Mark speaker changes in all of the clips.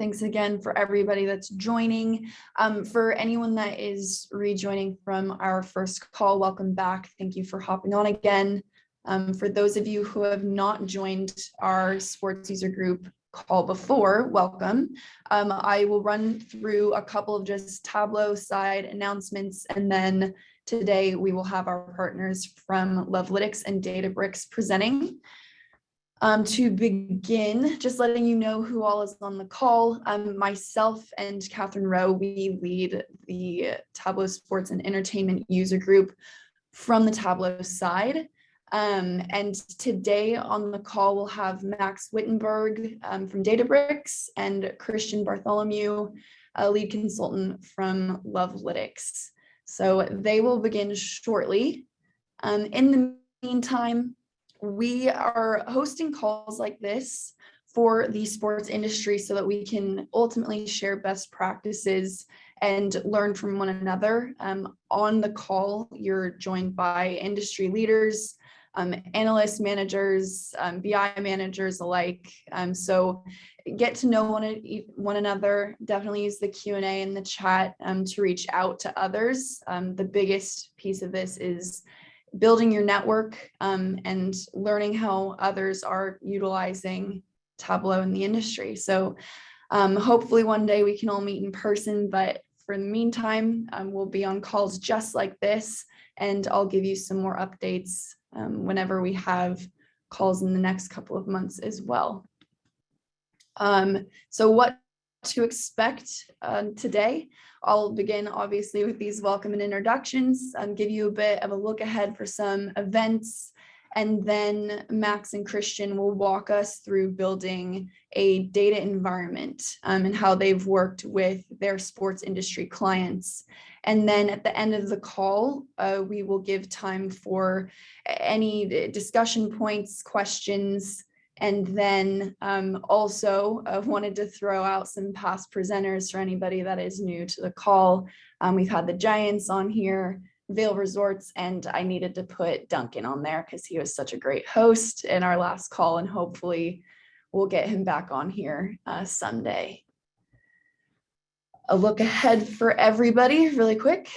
Speaker 1: Thanks again for everybody that's joining. For anyone that is rejoining from our first call, welcome back. Thank you for hopping on again. For those of you who have not joined our sports user group call before, welcome. I will run through a couple of just Tableau side announcements, and then today we will have our partners from Lovelytics and Databricks presenting. To begin, just letting you know who all is on the call. Myself and Catherine Rowe, we lead the Tableau Sports and Entertainment user group from the Tableau side. And today on the call, we'll have Max Wittenberg from Databricks and Christian Bartholomew, a lead consultant from Lovelytics. So they will begin shortly. In the meantime, we are hosting calls like this for the sports industry so that we can ultimately share best practices and learn from one another. On the call, you're joined by industry leaders, analysts, managers, BI managers alike. So get to know one another. Definitely use the Q&A in the chat to reach out to others. The biggest piece of this is building your network and learning how others are utilizing Tableau in the industry. So hopefully one day we can all meet in person, but for the meantime, we'll be on calls just like this, and I'll give you some more updates whenever we have calls in the next couple of months as well. So what to expect today? I'll begin obviously with these welcome and introductions, give you a bit of a look ahead for some events, and then Max and Christian will walk us through building a data environment and how they've worked with their sports industry clients. And then at the end of the call, we will give time for any discussion points, questions. And then also wanted to throw out some past presenters for anybody that is new to the call. We've had the Giants on here, Vail Resorts, and I needed to put Duncan on there because he was such a great host in our last call, and hopefully we'll get him back on here someday. A look ahead for everybody really quick.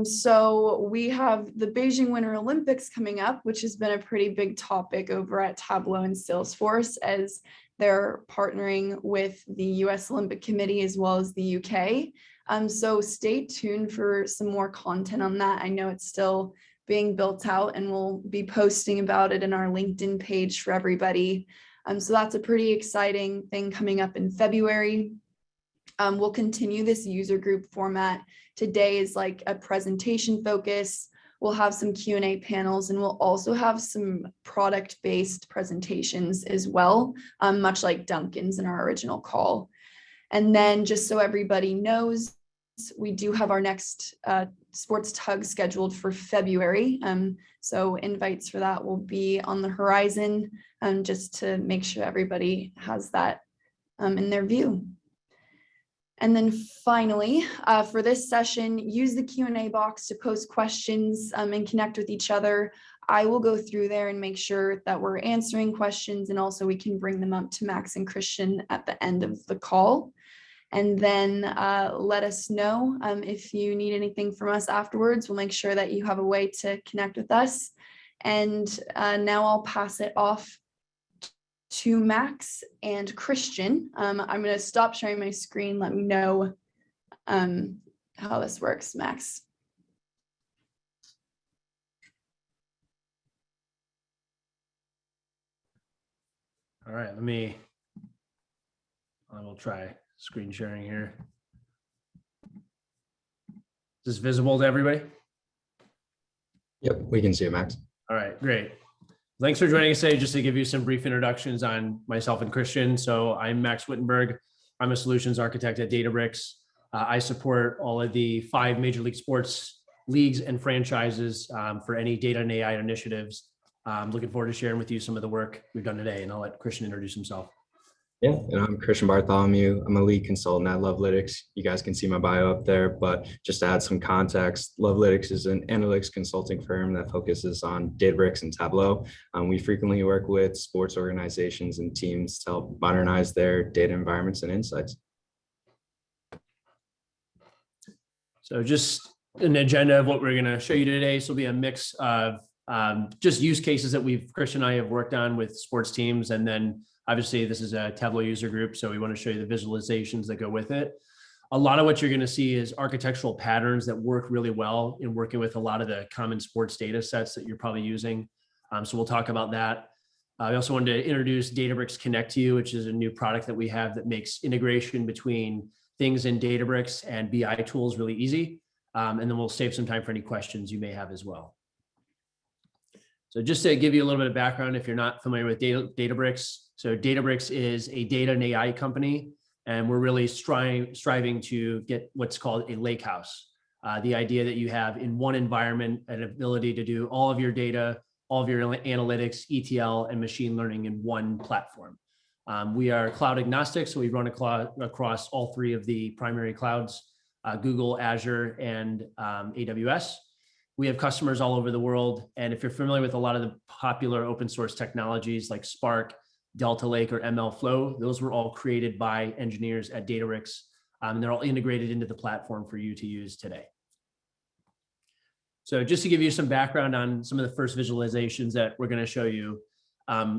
Speaker 1: So we have the Beijing Winter Olympics coming up, which has been a pretty big topic over at Tableau and Salesforce, as they're partnering with the US Olympic Committee as well as the UK. So stay tuned for some more content on that. I know it's still being built out, and we'll be posting about it in our LinkedIn page for everybody. So that's a pretty exciting thing coming up in February. We'll continue this user group format. Today is like a presentation focus. We'll have some Q&A panels, and we'll also have some product-based presentations as well, much like Duncan's in our original call. And then just so everybody knows, we do have our next sports tug scheduled for February. So invites for that will be on the horizon, just to make sure everybody has that in their view. And then finally, for this session, use the Q&A box to post questions and connect with each other. I will go through there and make sure that we're answering questions, and also we can bring them up to Max and Christian at the end of the call. And then let us know if you need anything from us afterwards. We'll make sure that you have a way to connect with us. And now I'll pass it off to Max and Christian. I'm going to stop sharing my screen. Let me know how this works, Max.
Speaker 2: All right, I will try screen sharing here. Is this visible to everybody?
Speaker 3: Yep, we can see it, Max.
Speaker 2: All right, great. Thanks for joining us today. Just to give you some brief introductions on myself and Christian. So I'm Max Wittenberg. I'm a solutions architect at Databricks. I support all of the 5 major league sports leagues and franchises for any data and AI initiatives. I'm looking forward to sharing with you some of the work we've done today, and I'll let Christian introduce himself.
Speaker 3: Yeah, and I'm Christian Bartholomew. I'm a lead consultant at Lovelytics. You guys can see my bio up there, but just to add some context, Lovelytics is an analytics consulting firm that focuses on Databricks and Tableau. We frequently work with sports organizations and teams to help modernize their data environments and insights.
Speaker 2: So just an agenda of what we're going to show you today. So it'll be a mix of just use cases that Christian and I have worked on with sports teams. And then obviously this is a Tableau user group. So we want to show you the visualizations that go with it. A lot of what you're going to see is architectural patterns that work really well in working with a lot of the common sports data sets that you're probably using. So we'll talk about that. I also wanted to introduce Databricks Connect to you, which is a new product that we have that makes integration between things in Databricks and BI tools really easy. And then we'll save some time for any questions you may have as well. So just to give you a little bit of background, if you're not familiar with Databricks, so Databricks is a data and AI company, and we're really striving to get what's called a lakehouse. The idea that you have in one environment an ability to do all of your data, all of your analytics, ETL, and machine learning in one platform. We are cloud agnostic, so we run across all three of the primary clouds, Google, Azure, and AWS. We have customers all over the world. And if you're familiar with a lot of the popular open source technologies like Spark, Delta Lake, or MLflow, those were all created by engineers at Databricks. And they're all integrated into the platform for you to use today. So just to give you some background on some of the first visualizations that we're going to show you,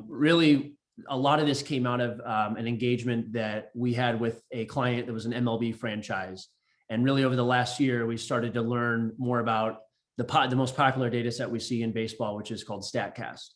Speaker 2: really a lot of this came out of an engagement that we had with a client that was an MLB franchise. And really over the last year, we started to learn more about the most popular data set we see in baseball, which is called Statcast.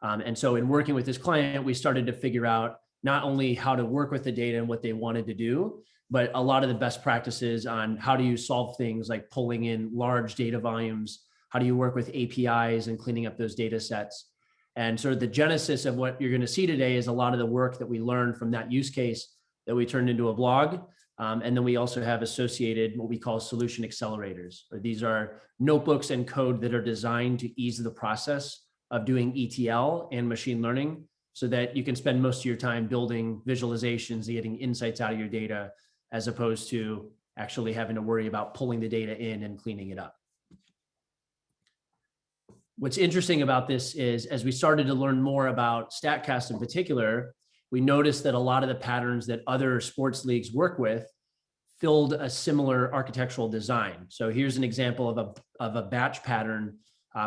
Speaker 2: And so in working with this client, we started to figure out not only how to work with the data and what they wanted to do, but a lot of the best practices on how do you solve things like pulling in large data volumes, how do you work with APIs and cleaning up those data sets. And sort of the genesis of what you're going to see today is a lot of the work that we learned from that use case that we turned into a blog. And then we also have associated what we call solution accelerators. These are notebooks and code that are designed to ease the process of doing ETL and machine learning so that you can spend most of your time building visualizations, getting insights out of your data, as opposed to actually having to worry about pulling the data in and cleaning it up. What's interesting about this is as we started to learn more about Statcast in particular, we noticed that a lot of the patterns that other sports leagues work with filled a similar architectural design. So here's an example of a batch pattern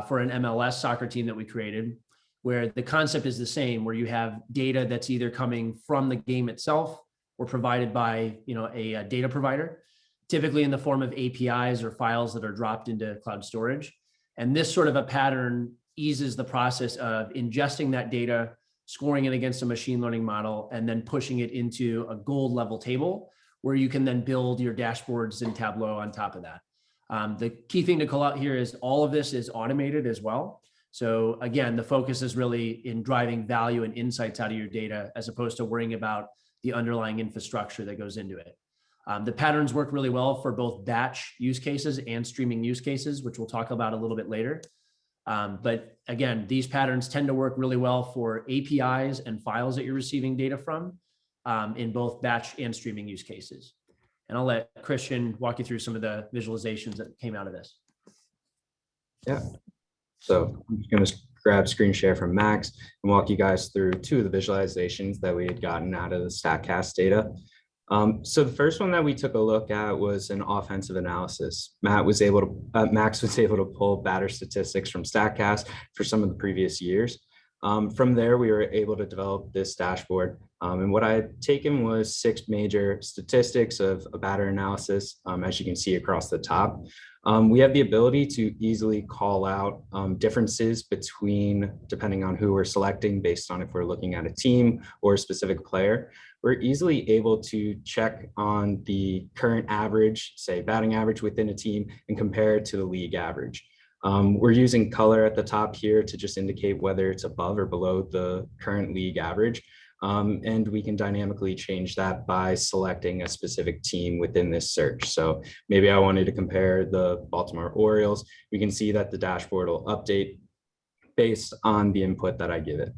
Speaker 2: for an MLS soccer team that we created, where the concept is the same, where you have data that's either coming from the game itself or provided by a data provider, typically in the form of APIs or files that are dropped into cloud storage. And this sort of a pattern eases the process of ingesting that data, scoring it against a machine learning model, and then pushing it into a gold level table where you can then build your dashboards in Tableau on top of that. The key thing to call out here is all of this is automated as well. So again, the focus is really in driving value and insights out of your data as opposed to worrying about the underlying infrastructure that goes into it. The patterns work really well for both batch use cases and streaming use cases, which we'll talk about a little bit later. But again, these patterns tend to work really well for APIs and files that you're receiving data from in both batch and streaming use cases. And I'll let Christian walk you through some of the visualizations that came out of this.
Speaker 3: Yeah. So I'm just going to grab screen share from Max and walk you guys through two of the visualizations that we had gotten out of the Statcast data. So the first one that we took a look at was an offensive analysis. Max was able to pull batter statistics from Statcast for some of the previous years. From there, we were able to develop this dashboard. And what I had taken was 6 major statistics of a batter analysis, as you can see across the top. We have the ability to easily call out differences depending on who we're selecting based on if we're looking at a team or a specific player. We're easily able to check on the current average, say batting average within a team, and compare it to the league average. We're using color at the top here to just indicate whether it's above or below the current league average. And we can dynamically change that by selecting a specific team within this search. So maybe I wanted to compare the Baltimore Orioles. We can see that the dashboard will update based on the input that I give it.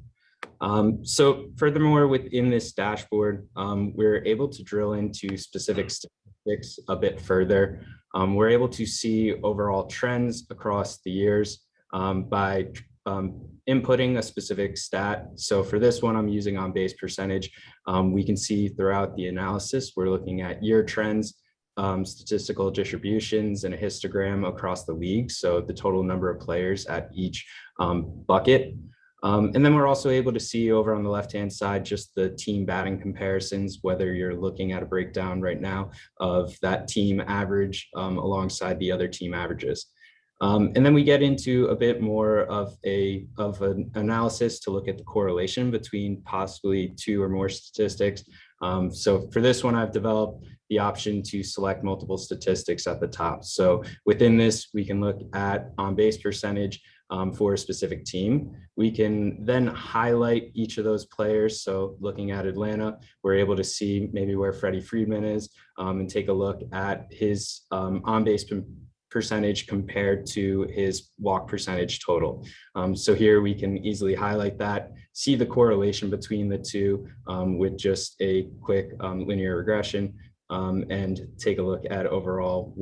Speaker 3: So furthermore, within this dashboard, we're able to drill into specific statistics a bit further. We're able to see overall trends across the years by inputting a specific stat. So for this one, I'm using on base percentage. We can see throughout the analysis, we're looking at year trends statistical distributions and a histogram across the league. So the total number of players at each bucket. And then we're also able to see over on the left-hand side, just the team batting comparisons, whether you're looking at a breakdown right now of that team average alongside the other team averages. And then we get into a bit more of an analysis to look at the correlation between possibly two or more statistics. So for this one, I've developed the option to select multiple statistics at the top. So within this, we can look at on-base percentage for a specific team. We can then highlight each of those players. So looking at Atlanta, we're able to see maybe where Freddie Freeman is and take a look at his on-base percentage compared to his walk percentage total. So here we can easily highlight that, see the correlation between the two with just a quick linear regression, and take a look at overall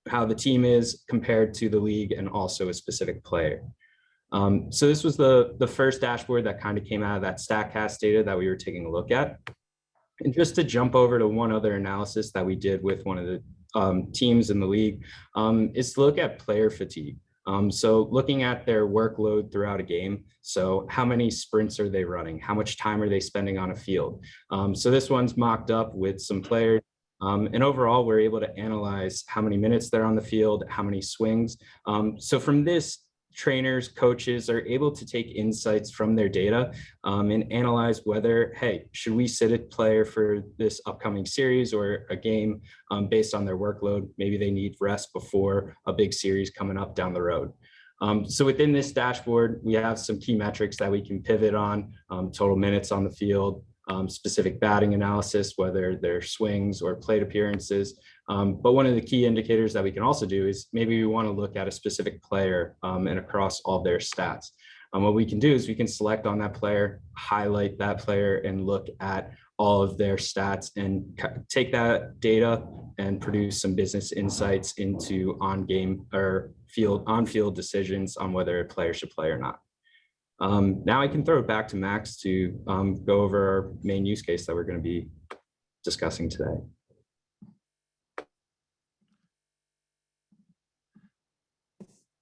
Speaker 3: how the team is compared to the league and also a specific player. So this was the first dashboard that kind of came out of that Statcast data that we were taking a look at. And just to jump over to one other analysis that we did with one of the teams in the league is to look at player fatigue. So looking at their workload throughout a game. So how many sprints are they running? How much time are they spending on a field? So this one's mocked up with some players. And overall, we're able to analyze how many minutes they're on the field, how many swings. So from this, trainers, coaches are able to take insights from their data and analyze whether, hey, should we sit a player for this upcoming series or a game based on their workload? Maybe they need rest before a big series coming up down the road. So within this dashboard, we have some key metrics that we can pivot on, total minutes on the field, specific batting analysis, whether they're swings or plate appearances. But one of the key indicators that we can also do is maybe we want to look at a specific player and across all their stats. What we can do is we can select on that player, highlight that player, and look at all of their stats and take that data and produce some business insights into on-game or on-field decisions on whether a player should play or not. Now I can throw it back to Max to go over our main use case that we're going to be discussing today.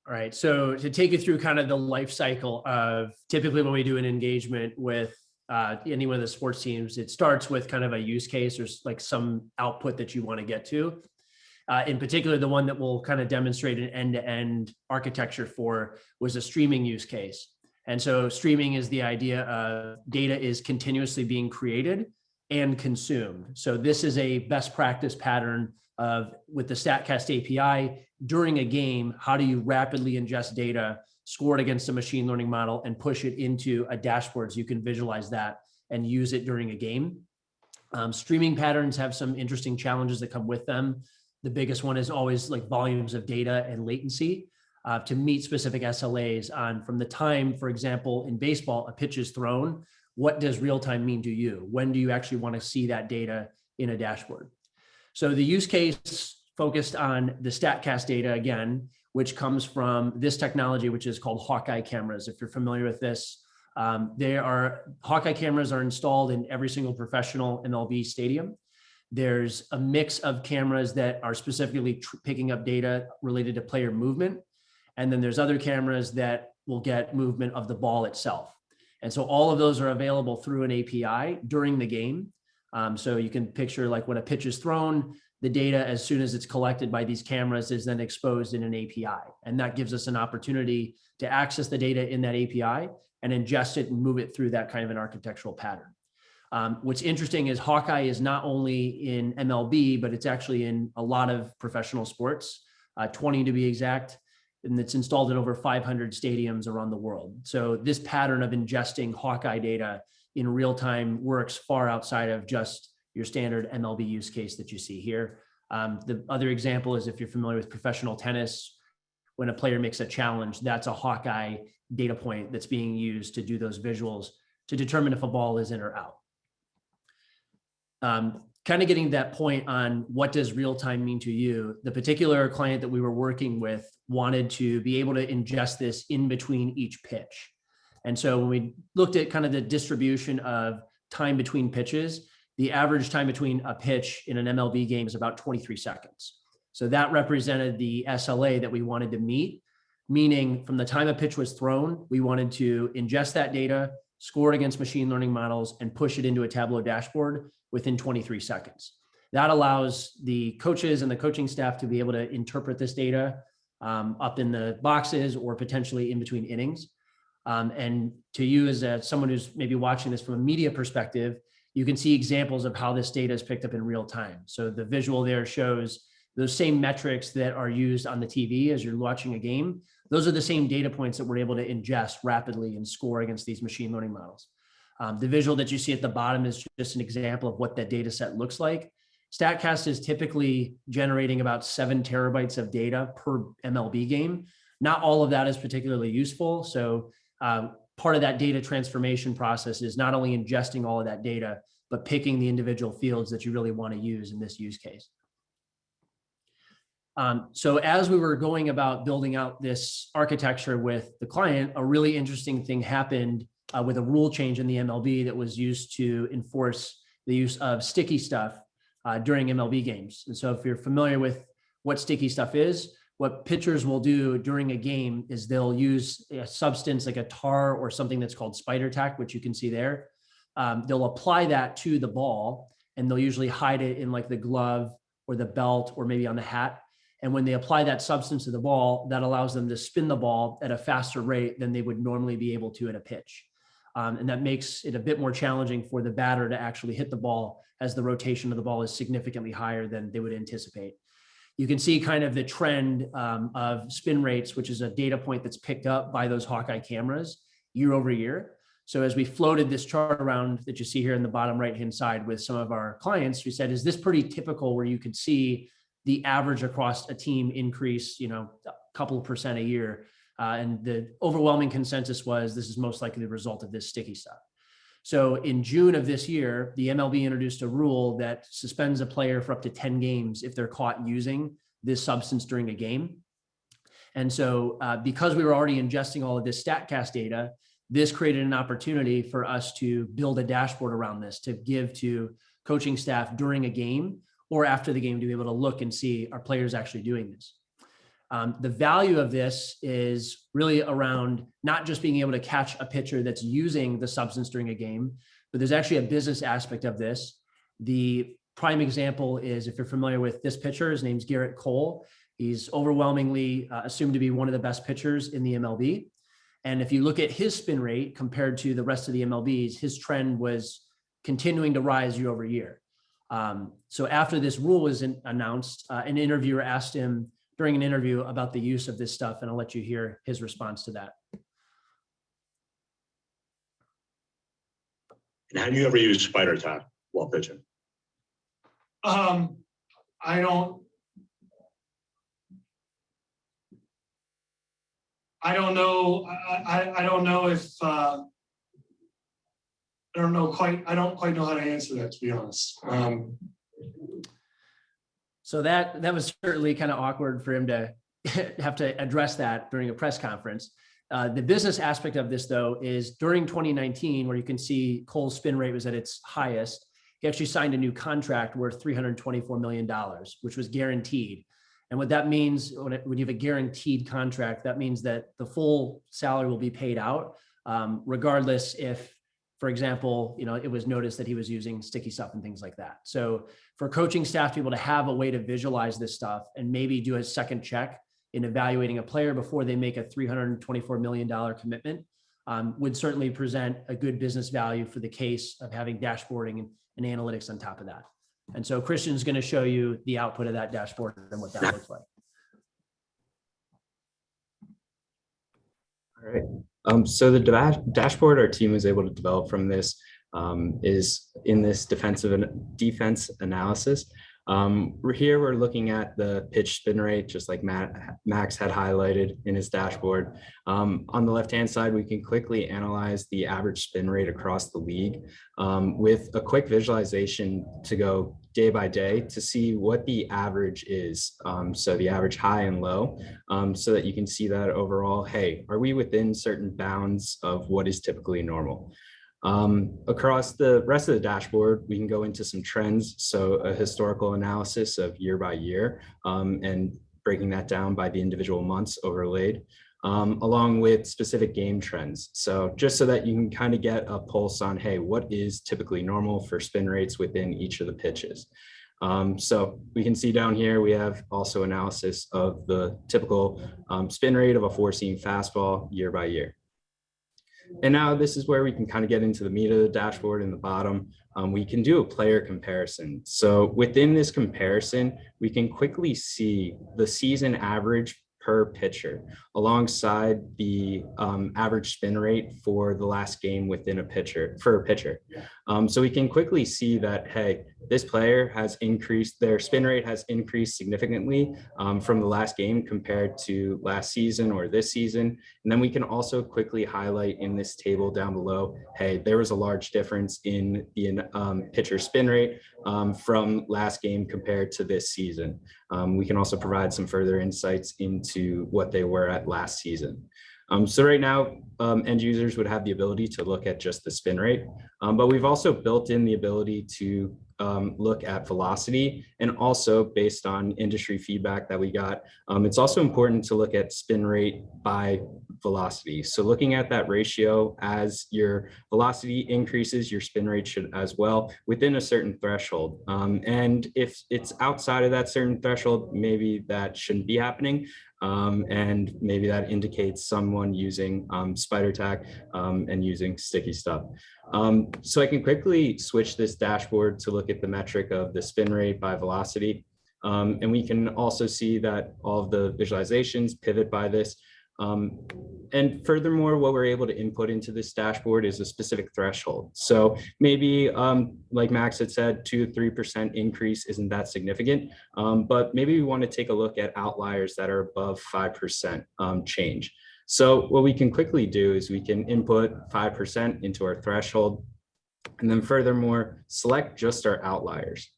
Speaker 2: All right, so to take you through kind of the life cycle of typically when we do an engagement with any one of the sports teams, it starts with kind of a use case or like some output that you want to get to. In particular, the one that we'll kind of demonstrate an end-to-end architecture for was a streaming use case. And so streaming is the idea of data is continuously being created and consumed. So this is a best practice pattern of with the Statcast API during a game, how do you rapidly ingest data, score it against a machine learning model and push it into a dashboard so you can visualize that and use it during a game. Streaming patterns have some interesting challenges that come with them. The biggest one is always like volumes of data and latency. To meet specific SLAs on from the time, for example, in baseball, a pitch is thrown, what does real time mean to you? When do you actually want to see that data in a dashboard? So the use case focused on the Statcast data again, which comes from this technology, which is called Hawkeye Cameras. If you're familiar with this, Hawkeye Cameras are installed in every single professional MLB stadium. There's a mix of cameras that are specifically picking up data related to player movement. And then there's other cameras that will get movement of the ball itself. And so all of those are available through an API during the game. So you can picture like when a pitch is thrown, the data, as soon as it's collected by these cameras, is then exposed in an API. And that gives us an opportunity to access the data in that API and ingest it and move it through that kind of an architectural pattern. What's interesting is Hawkeye is not only in MLB, but it's actually in a lot of professional sports, 20 to be exact. And it's installed in over 500 stadiums around the world. So this pattern of ingesting Hawkeye data in real time works far outside of just your standard MLB use case that you see here. The other example is if you're familiar with professional tennis, when a player makes a challenge, that's a Hawkeye data point that's being used to do those visuals to determine if a ball is in or out. Kind of getting that point on what does real time mean to you, the particular client that we were working with wanted to be able to ingest this in between each pitch. And so when we looked at kind of the distribution of time between pitches, the average time between a pitch in an MLB game is about 23 seconds. So that represented the SLA that we wanted to meet, meaning from the time a pitch was thrown, we wanted to ingest that data, score it against machine learning models, and push it into a Tableau dashboard within 23 seconds. That allows the coaches and the coaching staff to be able to interpret this data up in the boxes or potentially in between innings. And to you as someone who's maybe watching this from a media perspective, you can see examples of how this data is picked up in real time. So the visual there shows those same metrics that are used on the TV as you're watching a game. Those are the same data points that we're able to ingest rapidly and score against these machine learning models. The visual that you see at the bottom is just an example of what that data set looks like. Statcast is typically generating about 7 terabytes of data per MLB game. Not all of that is particularly useful. So part of that data transformation process is not only ingesting all of that data, but picking the individual fields that you really want to use in this use case. So as we were going about building out this architecture with the client, a really interesting thing happened with a rule change in the MLB that was used to enforce the use of sticky stuff during MLB games. And so if you're familiar with what sticky stuff is, what pitchers will do during a game is they'll use a substance like a tar or something that's called spider tack, which you can see there. They'll apply that to the ball and they'll usually hide it in like the glove or the belt or maybe on the hat. And when they apply that substance to the ball, that allows them to spin the ball at a faster rate than they would normally be able to at a pitch. And that makes it a bit more challenging for the batter to actually hit the ball as the rotation of the ball is significantly higher than they would anticipate. You can see kind of the trend of spin rates, which is a data point that's picked up by those Hawkeye cameras year over year. So as we floated this chart around that you see here in the bottom right-hand side with some of our clients, we said, is this pretty typical where you could see the average across a team increase, a couple of percent a year? And the overwhelming consensus was this is most likely the result of this sticky stuff. So in June of this year, the MLB introduced a rule that suspends a player for up to 10 games if they're caught using this substance during a game. And so because we were already ingesting all of this Statcast data, this created an opportunity for us to build a dashboard around this to give to coaching staff during a game or after the game to be able to look and see are players actually doing this. The value of this is really around not just being able to catch a pitcher that's using the substance during a game, but there's actually a business aspect of this. The prime example is if you're familiar with this pitcher, his name's Garrett Cole. He's overwhelmingly assumed to be one of the best pitchers in the MLB. And if you look at his spin rate compared to the rest of the MLBs, his trend was continuing to rise year over year. So after this rule was announced, an interviewer asked him during an interview about the use of this stuff, and I'll let you hear his response to that.
Speaker 4: And have you ever used spider tack while pitching?
Speaker 5: I don't know. I don't know if I don't quite know how to answer that, to be honest.
Speaker 2: So that was certainly kind of awkward for him to have to address that during a press conference. The business aspect of this, though, is during 2019, where you can see Cole's spin rate was at its highest, he actually signed a new contract worth $324 million, which was guaranteed. And what that means, when you have a guaranteed contract, that means that the full salary will be paid out, regardless if, for example, it was noticed that he was using sticky stuff and things like that. So for coaching staff to be able to have a way to visualize this stuff and maybe do a second check in evaluating a player before they make a $324 million commitment would certainly present a good business value for the case of having dashboarding and analytics on top of that. And so Christian's going to show you the output of that dashboard and what that looks like.
Speaker 3: All right. So the dashboard our team was able to develop from this is in this defense analysis. Here we're looking at the pitch spin rate, just like Max had highlighted in his dashboard. On the left-hand side, we can quickly analyze the average spin rate across the league with a quick visualization to go day by day to see what the average is. So the average high and low, so that you can see that overall, hey, are we within certain bounds of what is typically normal? Across the rest of the dashboard, we can go into some trends. So a historical analysis of year by year and breaking that down by the individual months overlaid, along with specific game trends. So just so that you can kind of get a pulse on, hey, what is typically normal for spin rates within each of the pitches. So we can see down here, we have also analysis of the typical spin rate of a four-seam fastball year by year. And now this is where we can kind of get into the meat of the dashboard in the bottom. We can do a player comparison. So within this comparison, we can quickly see the season average per pitcher alongside the average spin rate for the last game within a pitcher. So we can quickly see that, hey, this player has increased, their spin rate has increased significantly from the last game compared to last season or this season. And then we can also quickly highlight in this table down below, hey, there was a large difference in the pitcher spin rate from last game compared to this season. We can also provide some further insights into what they were at last season. So right now, end users would have the ability to look at just the spin rate, but we've also built in the ability to look at velocity, and also based on industry feedback that we got, it's also important to look at spin rate by velocity. So looking at that ratio, as your velocity increases, your spin rate should as well within a certain threshold. And if it's outside of that certain threshold, maybe that shouldn't be happening. And maybe that indicates someone using spider tack and using sticky stuff. So I can quickly switch this dashboard to look at the metric of the spin rate by velocity. And we can also see that all of the visualizations pivot by this. And furthermore, what we're able to input into this dashboard is a specific threshold. So maybe, like Max had said, 2 to 3% increase isn't that significant, but maybe we want to take a look at outliers that are above 5% change. So what we can quickly do is we can input 5% into our threshold, and then furthermore, select just our outliers.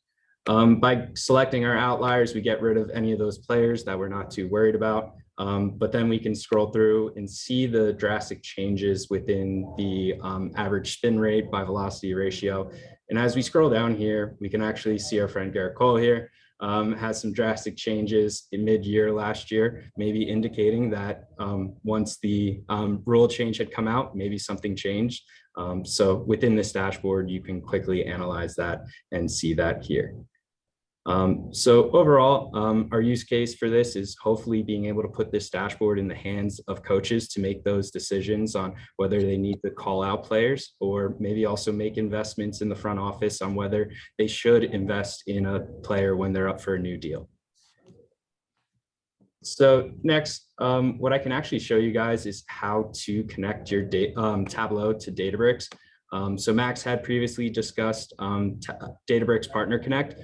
Speaker 3: By selecting our outliers, we get rid of any of those players that we're not too worried about. But then we can scroll through and see the drastic changes within the average spin rate by velocity ratio. And as we scroll down here, we can actually see our friend Garrett Cole here has some drastic changes in mid-year last year, maybe indicating that once the rule change had come out, maybe something changed. So within this dashboard, you can quickly analyze that and see that here. So overall, our use case for this is hopefully being able to put this dashboard in the hands of coaches to make those decisions on whether they need to call out players, or maybe also make investments in the front office on whether they should invest in a player when they're up for a new deal. So next, what I can actually show you guys is how to connect your Tableau to Databricks. So Max had previously discussed Databricks Partner Connect.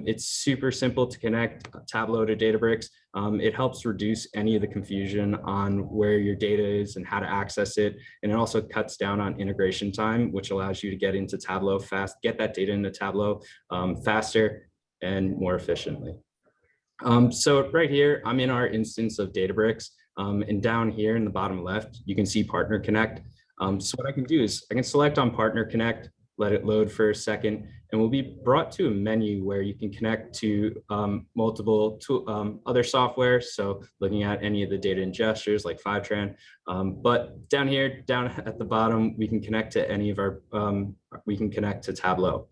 Speaker 3: It's super simple to connect Tableau to Databricks. It helps reduce any of the confusion on where your data is and how to access it. And it also cuts down on integration time, which allows you to get into Tableau get that data into Tableau faster and more efficiently. So right here, I'm in our instance of Databricks. And down here in the bottom left, you can see Partner Connect. So what I can do is I can select on Partner Connect, let it load for a second, and we'll be brought to a menu where you can connect to multiple other software. So looking at any of the data ingesters like Fivetran, but down here, down at the bottom, we can connect to any of our, we can connect to Tableau.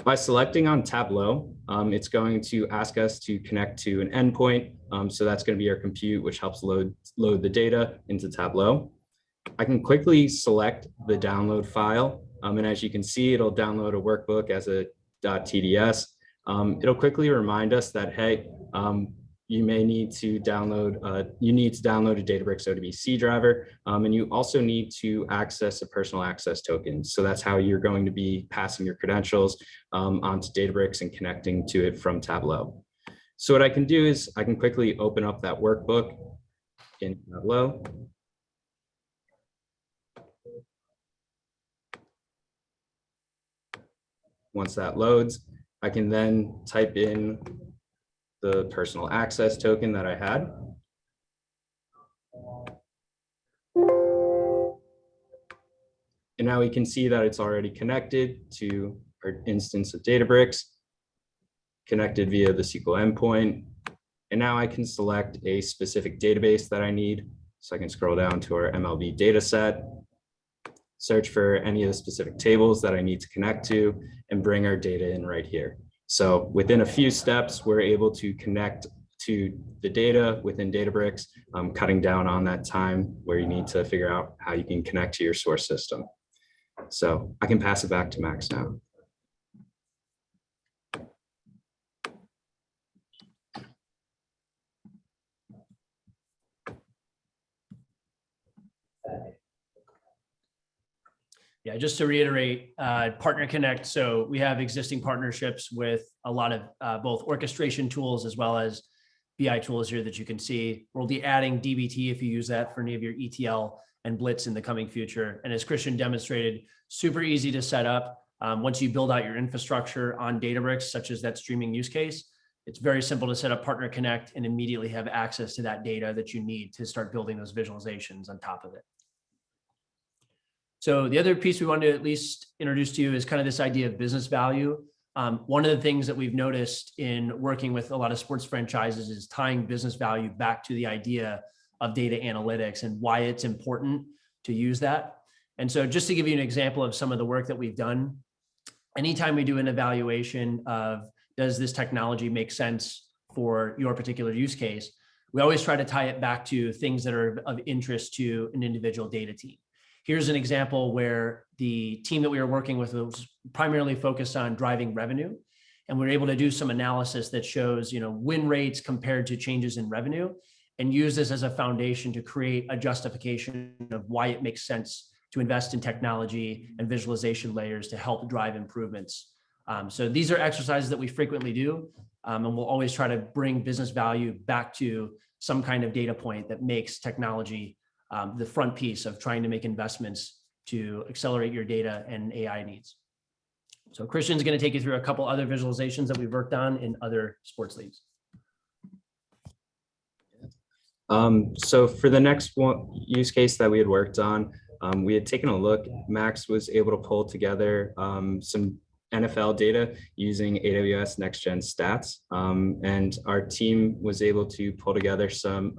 Speaker 3: By selecting on Tableau, it's going to ask us to connect to an endpoint. So that's going to be our compute, which helps load the data into Tableau. I can quickly select the download file. And as you can see, it'll download a workbook as a .tds. It'll quickly remind us that, hey, you may need to download, a Databricks ODBC driver. And you also need to access a personal access token. So that's how you're going to be passing your credentials onto Databricks and connecting to it from Tableau. So what I can do is I can quickly open up that workbook in Tableau. Once that loads, I can then type in the personal access token that I had. And now we can see that it's already connected to our instance of Databricks, connected via the SQL endpoint. And now I can select a specific database that I need. So I can scroll down to our MLB data set, search for any of the specific tables that I need to connect to, and bring our data in right here. So within a few steps, we're able to connect to the data within Databricks, cutting down on that time where you need to figure out how you can connect to your source system. So I can pass it back to Max now.
Speaker 2: Yeah, just to reiterate, Partner Connect. So we have existing partnerships with a lot of both orchestration tools as well as BI tools here that you can see. We'll be adding DBT if you use that for any of your ETL and Blitz in the coming future. And as Christian demonstrated, super easy to set up. Once you build out your infrastructure on Databricks, such as that streaming use case, it's very simple to set up Partner Connect and immediately have access to that data that you need to start building those visualizations on top of it. So the other piece we wanted to at least introduce to you is kind of this idea of business value. One of the things that we've noticed in working with a lot of sports franchises is tying business value back to the idea of data analytics and why it's important to use that. And so just to give you an example of some of the work that we've done, anytime we do an evaluation of does this technology make sense for your particular use case, we always try to tie it back to things that are of interest to an individual data team. Here's an example where the team that we were working with was primarily focused on driving revenue. And we were able to do some analysis that shows, win rates compared to changes in revenue, and use this as a foundation to create a justification of why it makes sense to invest in technology and visualization layers to help drive improvements. So these are exercises that we frequently do, and we'll always try to bring business value back to some kind of data point that makes technology the front piece of trying to make investments to accelerate your data and AI needs. So Christian's going to take you through a couple other visualizations that we've worked on in other sports leagues.
Speaker 3: So for the next one use case that we had worked on, we had taken a look. Max was able to pull together some NFL data using AWS Next Gen Stats, and our team was able to pull together some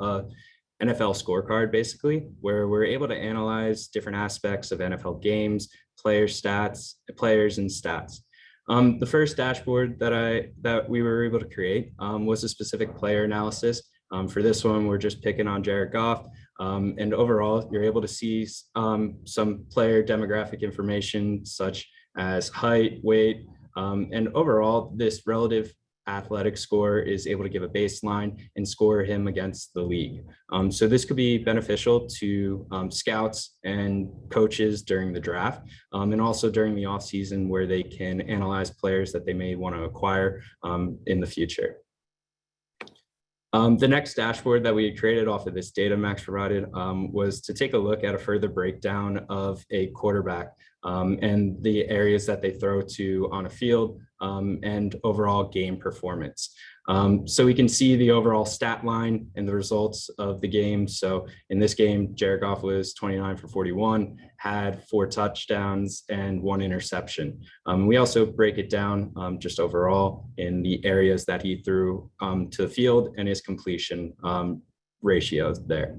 Speaker 3: NFL scorecard, basically, where we're able to analyze different aspects of NFL games, players and stats. The first dashboard that we were able to create was a specific player analysis. For this one, we're just picking on Jared Goff. And overall, you're able to see some player demographic information such as height, weight, and overall, this relative athletic score is able to give a baseline and score him against the league. So this could be beneficial to scouts and coaches during the draft, and also during the offseason where they can analyze players that they may want to acquire in the future. The next dashboard that we had created off of this data Max provided was to take a look at a further breakdown of a quarterback and the areas that they throw to on a field and overall game performance. So we can see the overall stat line and the results of the game. So in this game, Jared Goff was 29 for 41, had 4 touchdowns and 1 interception. We also break it down just overall in the areas that he threw to the field and his completion ratios there.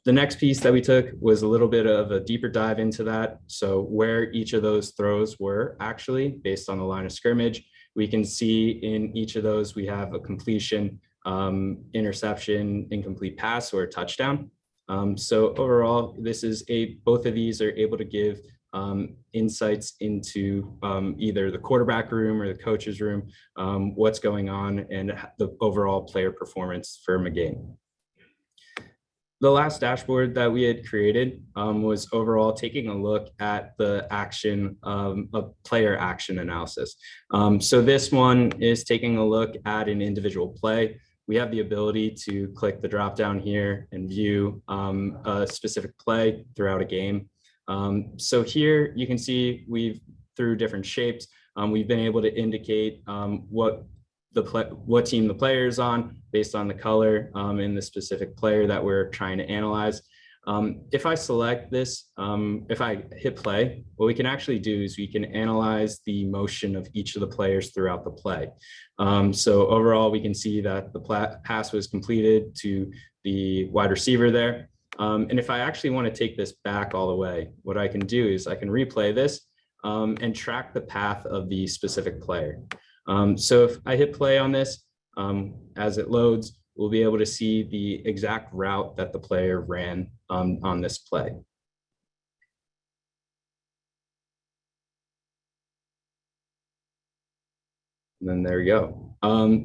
Speaker 3: The next piece that we took was a little bit of a deeper dive into that. So where each of those throws were actually based on the line of scrimmage. We can see in each of those, we have a completion, interception, incomplete pass, or a touchdown. So overall, both of these are able to give insights into either the quarterback room or the coach's room, what's going on and the overall player performance for a game. The last dashboard that we had created was overall taking a look at the action of player action analysis. So this one is taking a look at an individual play. We have the ability to click the drop down here and view a specific play throughout a game. So here you can see through different shapes, we've been able to indicate what team the player is on based on the color and the specific player that we're trying to analyze. If I select this, if I hit play, what we can actually do is we can analyze the motion of each of the players throughout the play. So overall, we can see that the pass was completed to the wide receiver there. And if I actually want to take this back all the way, what I can do is I can replay this and track the path of the specific player. So if I hit play on this, as it loads, we'll be able to see the exact route that the player ran on this play. And then there we go.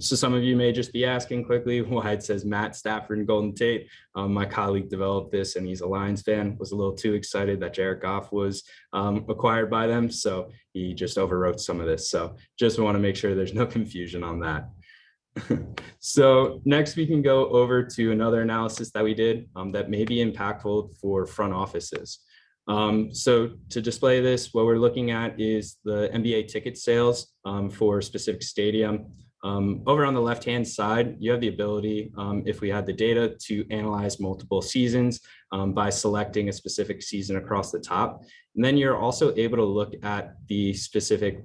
Speaker 3: So some of you may just be asking quickly why it says Matt Stafford and Golden Tate. My colleague developed this and he's a Lions fan, was a little too excited that Jared Goff was acquired by them. So he just overwrote some of this. So just want to make sure there's no confusion on that. So next we can go over to another analysis that we did that may be impactful for front offices. So to display this, what we're looking at is the NBA ticket sales for a specific stadium. Over on the left-hand side, you have the ability, if we had the data, to analyze multiple seasons by selecting a specific season across the top. And then you're also able to look at the specific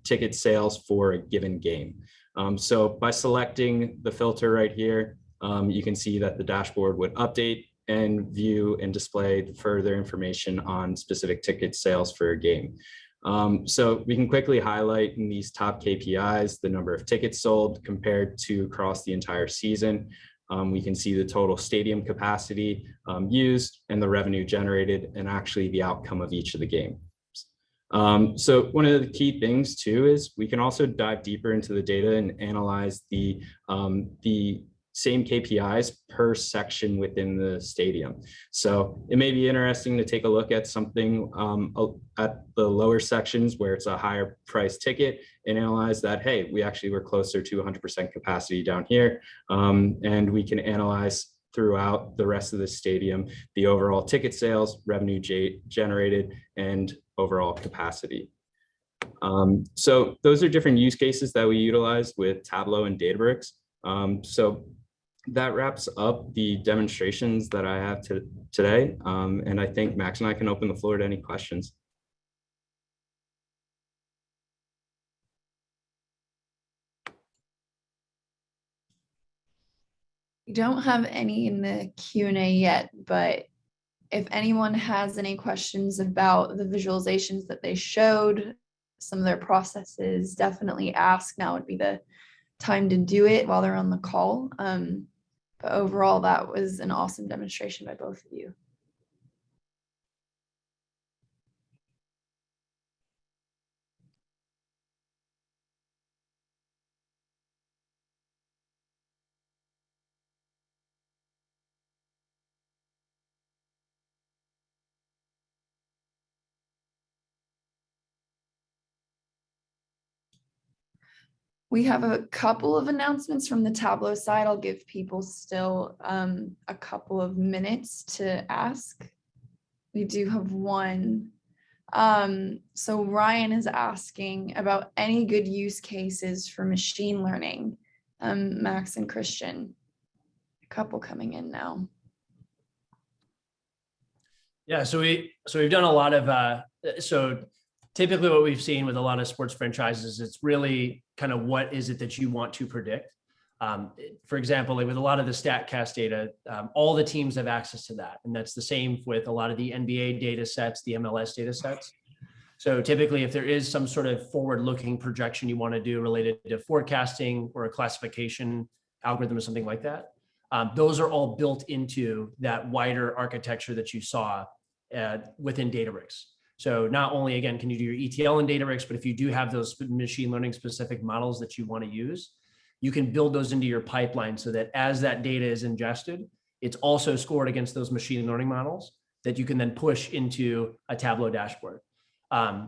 Speaker 3: ticket sales for a given game. So by selecting the filter right here, you can see that the dashboard would update and view and display further information on specific ticket sales for a game. So we can quickly highlight in these top KPIs the number of tickets sold compared to across the entire season. We can see the total stadium capacity used and the revenue generated and actually the outcome of each of the games. So one of the key things too is we can also dive deeper into the data and analyze the same KPIs per section within the stadium. So it may be interesting to take a look at something at the lower sections where it's a higher price ticket and analyze that, hey, we actually were closer to 100% capacity down here. And we can analyze throughout the rest of the stadium, the overall ticket sales, revenue generated, and overall capacity. So those are different use cases that we utilize with Tableau and Databricks. So that wraps up the demonstrations that I have today. And I think Max and I can open the floor to any questions.
Speaker 1: We don't have any in the Q&A yet, but if anyone has any questions about the visualizations that they showed, some of their processes, definitely ask. Now would be the time to do it while they're on the call. But overall, that was an awesome demonstration by both of you. We have a couple of announcements from the Tableau side. I'll give people still a couple of minutes to ask. We do have one. So Ryan is asking about any good use cases for machine learning. Max and Christian, a couple coming in now.
Speaker 2: Yeah, so we've done a lot of so typically what we've seen with a lot of sports franchises, it's really kind of what is it that you want to predict. For example, like with a lot of the Statcast data, all the teams have access to that. And that's the same with a lot of the NBA data sets, the MLS data sets. So typically, if there is some sort of forward-looking projection you want to do related to forecasting or a classification algorithm or something like that, those are all built into that wider architecture that you saw within Databricks. So not only, again, can you do your ETL in Databricks, but if you do have those machine learning specific models that you want to use, you can build those into your pipeline so that as that data is ingested, it's also scored against those machine learning models that you can then push into a Tableau dashboard.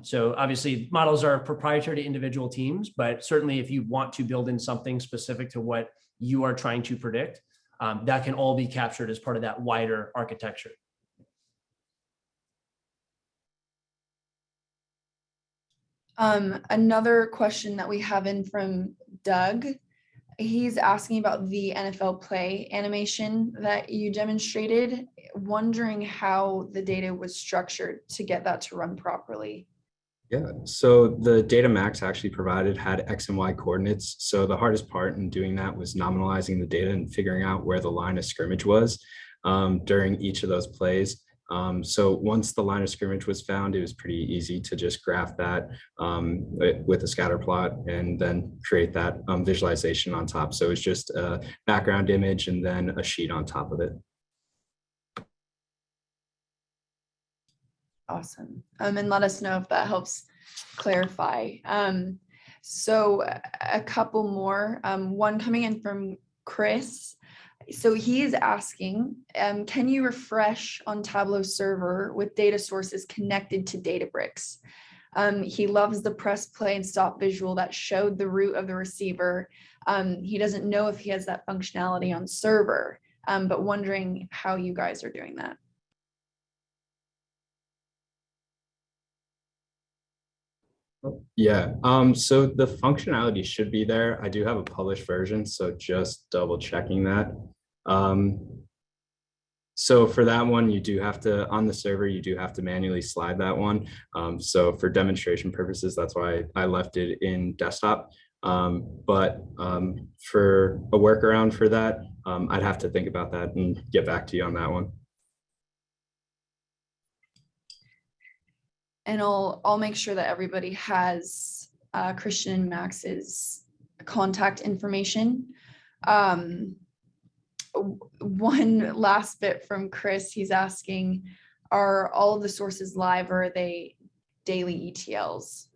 Speaker 2: So obviously models are proprietary to individual teams, but certainly if you want to build in something specific to what you are trying to predict, that can all be captured as part of that wider architecture.
Speaker 1: Another question that we have in from Doug He's asking about the NFL play animation that you demonstrated, wondering how the data was structured to get that to run properly.
Speaker 3: Yeah, so the data Max actually provided had X and Y coordinates. So the hardest part in doing that was nominalizing the data and figuring out where the line of scrimmage was during each of those plays. So once the line of scrimmage was found, it was pretty easy to just graph that with a scatter plot and then create that visualization on top. So it's just a background image and then a sheet on top of it.
Speaker 1: Awesome. And let us know if that helps clarify. So a couple more, one coming in from Chris. So he is asking, can you refresh on Tableau server with data sources connected to Databricks? He loves the press play and stop visual that showed the route of the receiver. He doesn't know if he has that functionality on server, but wondering how you guys are doing that.
Speaker 3: Yeah, so the functionality should be there. I do have a published version, so just double checking that. So for that one, you do have to, on the server, you do have to manually slide that one. So for demonstration purposes, that's why I left it in desktop. But for a workaround for that, I'd have to think about that and get back to you on that one.
Speaker 1: And I'll make sure that everybody has Christian and Max's contact information. One last bit from Chris, he's asking, are all of the sources live or are they daily ETLs?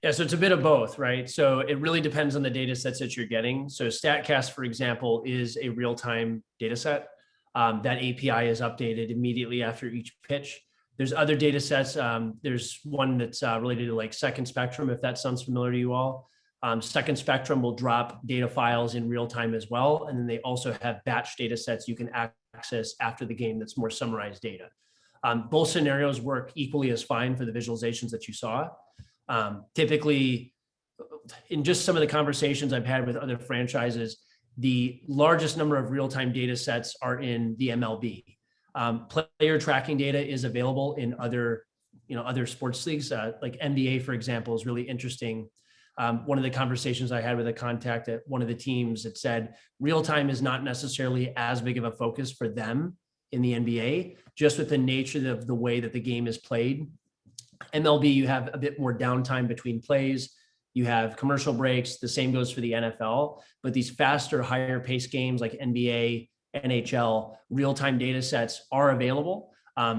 Speaker 2: Yeah, so it's a bit of both, right? So it really depends on the data sets that you're getting. So Statcast, for example, is a real-time data set. That API is updated immediately after each pitch. There's other data sets. There's one that's related to like Second Spectrum, if that sounds familiar to you all. Second Spectrum will drop data files in real time as well. And then they also have batch data sets you can access after the game that's more summarized data. Both scenarios work equally as fine for the visualizations that you saw. Typically, in just some of the conversations I've had with other franchises, the largest number of real-time data sets are in the MLB. Player tracking data is available in other sports leagues, like NBA, for example, is really interesting. One of the conversations I had with a contact at one of the teams that said real-time is not necessarily as big of a focus for them in the NBA, just with the nature of the way that the game is played. MLB, you have a bit more downtime between plays. You have commercial breaks. The same goes for the NFL, but these faster, higher pace games like NBA, NHL, real-time data sets are available.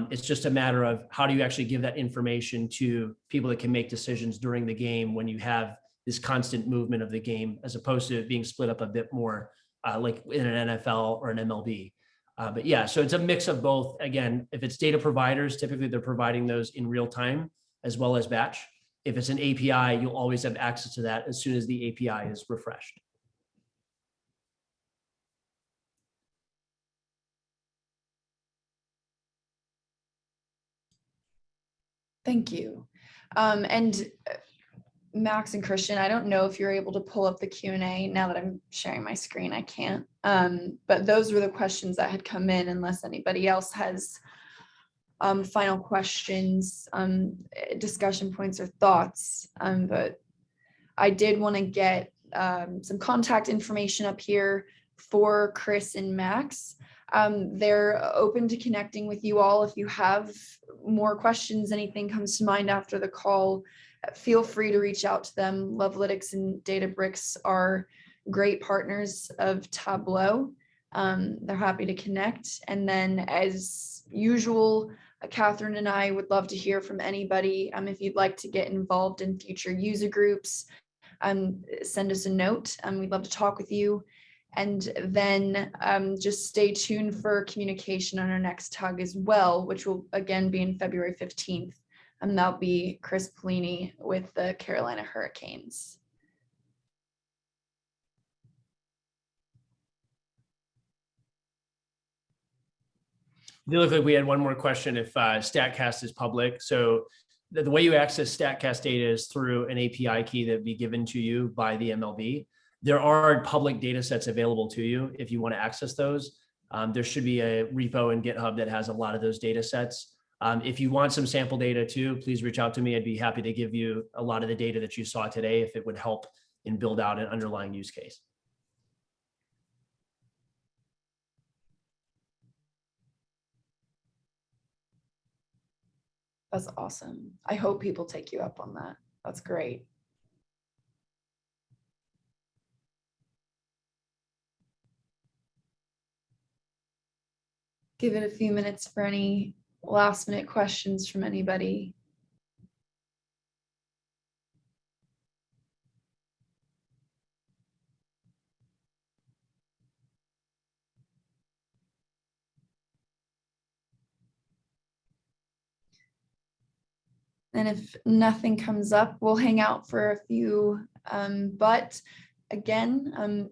Speaker 2: It's just a matter of how do you actually give that information to people that can make decisions during the game when you have this constant movement of the game, as opposed to it being split up a bit more like in an NFL or an MLB. But yeah, so it's a mix of both. Again, if it's data providers, typically they're providing those in real time as well as batch. If it's an API, you'll always have access to that as soon as the API is refreshed.
Speaker 1: Thank you. And Max and Christian, I don't know if you're able to pull up the Q&A now that I'm sharing my screen. I can't. But those were the questions that had come in, unless anybody else has final questions, discussion points or thoughts. But I did want to get some contact information up here for Chris and Max. They're open to connecting with you all. If you have more questions, anything comes to mind after the call, feel free to reach out to them. Lovelytics and Databricks are great partners of Tableau. They're happy to connect. And then as usual, Catherine and I would love to hear from anybody. If you'd like to get involved in future user groups, send us a note. We'd love to talk with you. And then just stay tuned for communication on our next tug as well, which will again be in February 15th. And that'll be Chris Pelini with the Carolina Hurricanes.
Speaker 2: It looked like we had one more question if Statcast is public. So the way you access Statcast data is through an API key that would be given to you by the MLB. There are public data sets available to you if you want to access those. There should be a repo in GitHub that has a lot of those data sets. If you want some sample data too, please reach out to me. I'd be happy to give you a lot of the data that you saw today if it would help in build out an underlying use case.
Speaker 1: That's awesome. I hope people take you up on that. That's great. Give it a few minutes for any last minute questions from anybody. And if nothing comes up, we'll hang out for a few. But again,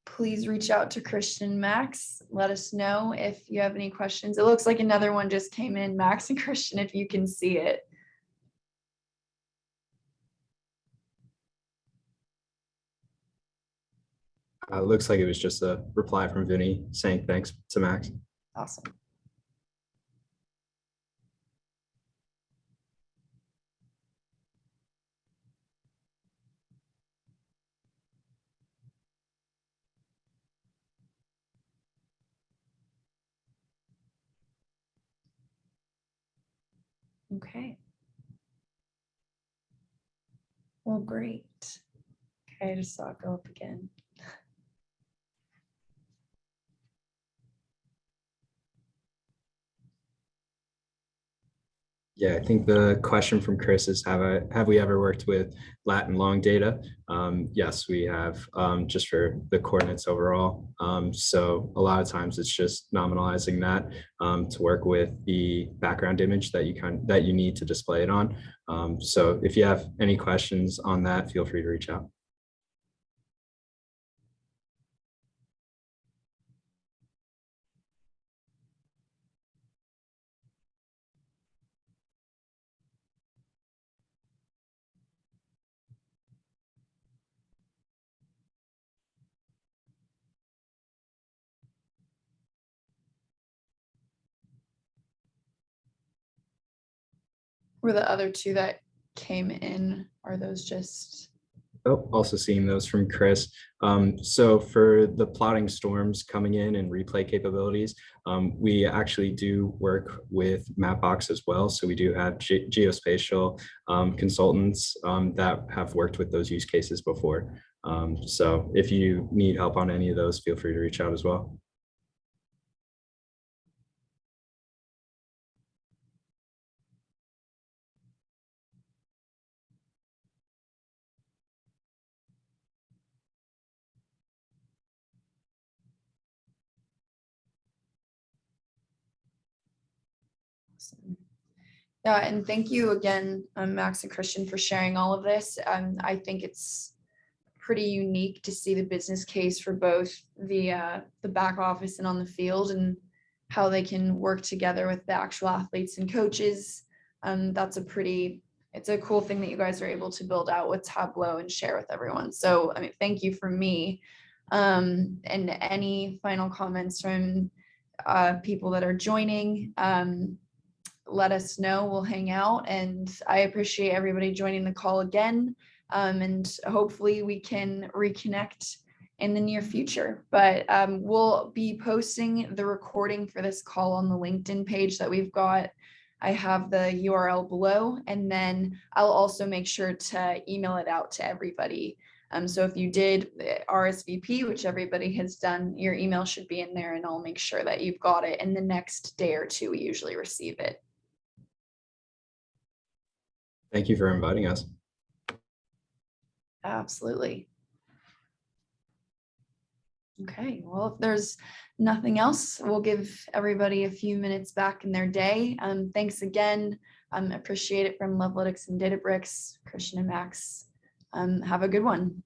Speaker 1: please reach out to Christian and Max. Let us know if you have any questions. It looks like another one just came in, Max and Christian, if you can see it.
Speaker 3: Looks like it was just a reply from Vinny saying thanks to Max.
Speaker 1: Awesome. Okay. Well, great. Okay, I just saw it go up again.
Speaker 3: Yeah, I think the question from Chris is, have we ever worked with lat and long data? Yes, we have, just for the coordinates overall. So a lot of times it's just nominalizing that to work with the background image that you need to display it on. So if you have any questions on that, feel free to reach out.
Speaker 1: Were the other two that came in, are those just?
Speaker 3: Oh, also seeing those from Chris. So for the plotting storms coming in and replay capabilities, we actually do work with Mapbox as well. So we do have geospatial consultants that have worked with those use cases before. So if you need help on any of those, feel free to reach out as well.
Speaker 1: Awesome. Yeah, and thank you again, Max and Christian, for sharing all of this. I think it's pretty unique to see the business case for both the back office and on the field, and how they can work together with the actual athletes and coaches. It's a cool thing that you guys are able to build out with Tableau and share with everyone. So, I mean, thank you from me. And any final comments from people that are joining, let us know. We'll hang out, and I appreciate everybody joining the call again. And hopefully we can reconnect in the near future. But we'll be posting the recording for this call on the LinkedIn page that we've got. I have the URL below, and then I'll also make sure to email it out to everybody. So if you did RSVP, which everybody has done, your email should be in there, and I'll make sure that you've got it. In the next day or two, we usually receive it.
Speaker 3: Thank you for inviting us.
Speaker 1: Absolutely. Okay, well, if there's nothing else, we'll give everybody a few minutes back in their day. Thanks again. Appreciate it from Lovelytics and Databricks, Christian and Max. Have a good one.